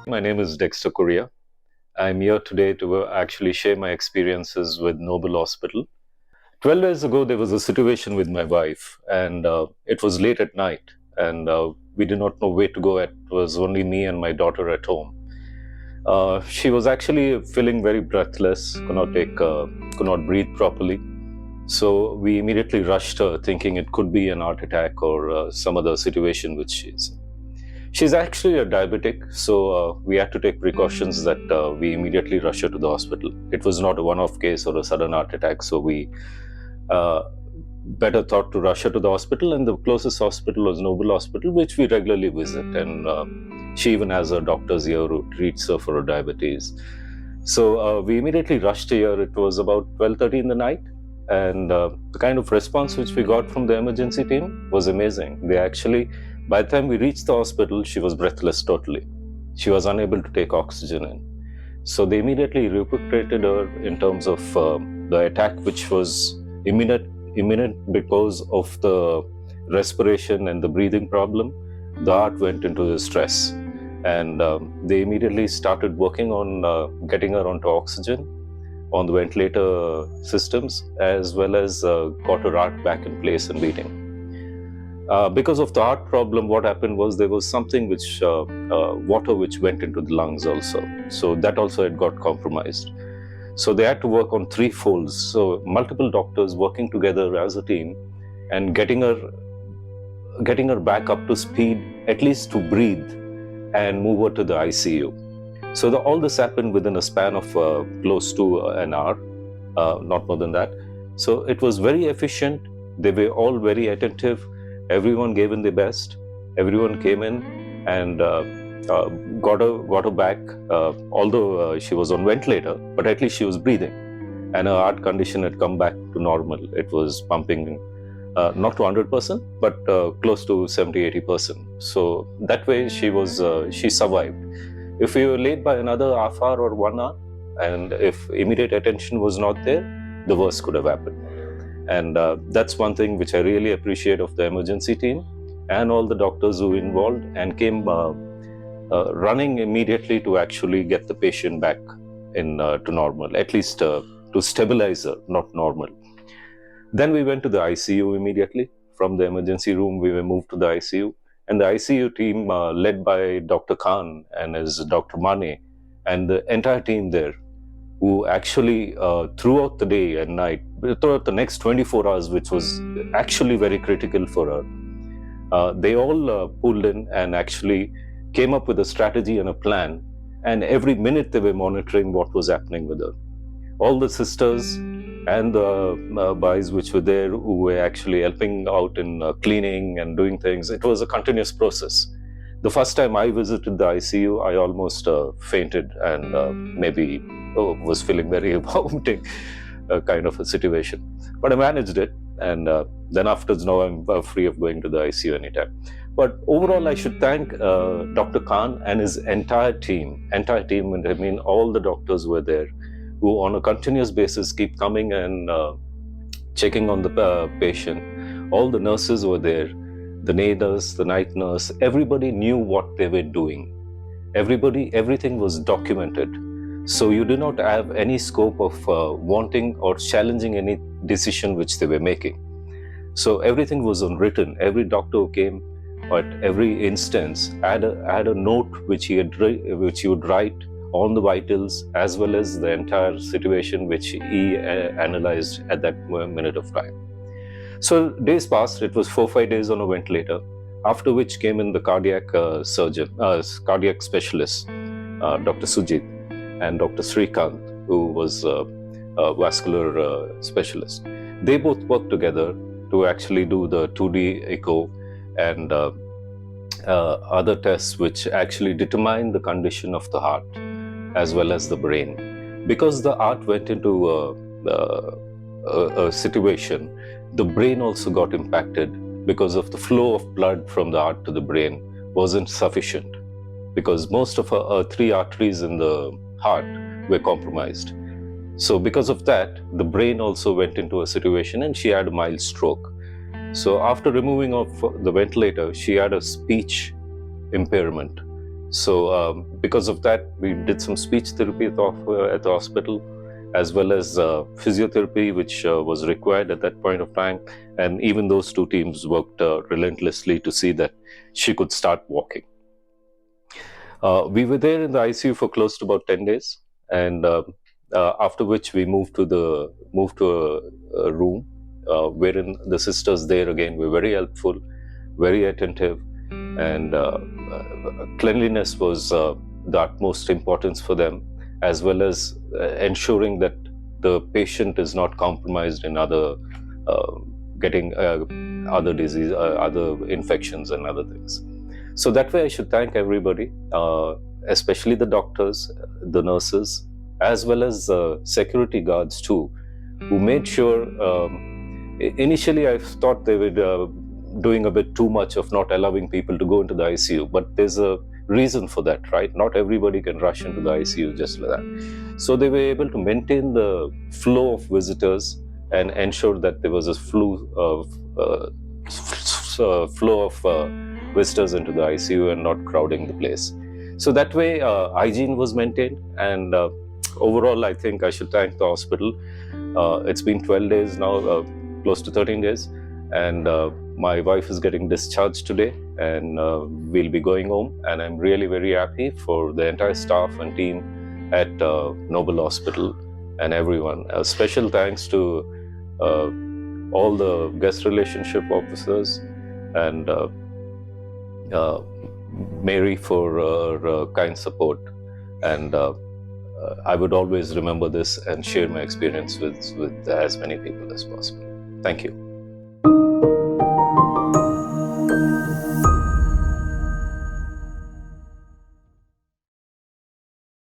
My name is Dexter Korea. I'm here today to actually share my experiences with Noble Hospital. 12 years ago, there was a situation with my wife, and it was late at night, and we did not know where to go. It was only me and my daughter at home. She was actually feeling very breathless, could not breathe properly. So we immediately rushed her, thinking it could be an heart attack or some other situation which she's in. She's actually a diabetic, so we had to take precautions that we immediately rush her to the hospital. It was not a one-off case or a sudden heart attack, so we uh, better thought to rush her to the hospital, and the closest hospital was Noble Hospital, which we regularly visit, and she even has her doctors here who treats her for her diabetes. So we immediately rushed here. It was about 12:30 in the night, and the kind of response which we got from the emergency team was amazing. They actually, by the time we reached the hospital, she was breathless totally. She was unable to take oxygen in. So they immediately recuperated her in terms of the attack, which was imminent because of the respiration and the breathing problem. The heart went into the stress, and they immediately started working on getting her onto oxygen on the ventilator systems, as well as got her heart back in place and beating. Because of the heart problem, what happened was there was something which water which went into the lungs also. So that also had got compromised. So they had to work on three folds. So multiple doctors working together as a team and getting her back up to speed, at least to breathe and move her to the ICU. So all this happened within a span of close to an hour, not more than that. So it was very efficient. They were all very attentive. Everyone gave in their best. Everyone came in and got her back. Although she was on ventilator, but at least she was breathing, and her heart condition had come back to normal. It was pumping not to 100%, but close to 70-80%. So that way she survived. If we were late by another half hour or 1 hour, and if immediate attention was not there, the worst could have happened. And that's one thing which I really appreciate of the emergency team and all the doctors who were involved and came running immediately to actually get the patient back to normal, at least to stabilize her, not normal. Then we went to the ICU immediately. From the emergency room, we were moved to the ICU. And the ICU team, led by Dr. Khan and his Dr. Mane, and the entire team there, who actually throughout the day and night, throughout the next 24 hours, which was actually very critical for her, they all pulled in and actually came up with a strategy and a plan. And every minute they were monitoring what was happening with her. All the sisters and the boys which were there who were actually helping out in cleaning and doing things, it was a continuous process. The first time I visited the ICU, I almost fainted and maybe was feeling very vomiting kind of a situation. But I managed it, and then afterwards now I'm free of going to the ICU anytime. But overall, I should thank Dr. Khan and his entire team, and I mean all the doctors were there, who on a continuous basis keep coming and checking on the patient. All the nurses were there, the day nurse, the night nurse, everybody knew what they were doing. Everything was documented. So you do not have any scope of wanting or challenging any decision which they were making. So everything was unwritten. Every doctor who came at every instance had a note which he would write on the vitals, as well as the entire situation which he analyzed at that minute of time. So days passed. It was 4-5 days on a ventilator, after which came in the cardiac cardiac specialist, Dr. Sujeet, and Dr. Srikanth, who was a vascular specialist. They both worked together to actually do the 2D echo and other tests which actually determine the condition of the heart as well as the brain. Because the heart went into a situation, the brain also got impacted because of the flow of blood from the heart to the brain wasn't sufficient, because most of her 3 arteries in the heart were compromised. So because of that, the brain also went into a situation and she had a mild stroke. So after removing of the ventilator, she had a speech impairment. So because of that, we did some speech therapy at the hospital, as well as physiotherapy, which was required at that point of time. And even those two teams worked relentlessly to see that she could start walking. We were there in the ICU for close to about 10 days. And after which we moved to a room wherein the sisters there again were very helpful, very attentive, and cleanliness was the utmost importance for them, as well as ensuring that the patient is not compromised in getting other disease, other infections, and other things. So that way, I should thank everybody, especially the doctors, the nurses, as well as security guards too, who made sure. Initially, I thought they were doing a bit too much of not allowing people to go into the ICU, but there's a reason for that, right? Not everybody can rush into the ICU just like that. So they were able to maintain the flow of visitors and ensure that there was a flow of visitors into the ICU and not crowding the place. So that way, hygiene was maintained, and overall, I think I should thank the hospital. It's been 12 days now, close to 13 days, and my wife is getting discharged today, and we'll be going home. And I'm really very happy for the entire staff and team at Noble Hospital and everyone. A special thanks to all the guest relationship officers and Mary for her kind support. And I would always remember this and share my experience with as many people as possible. Thank you.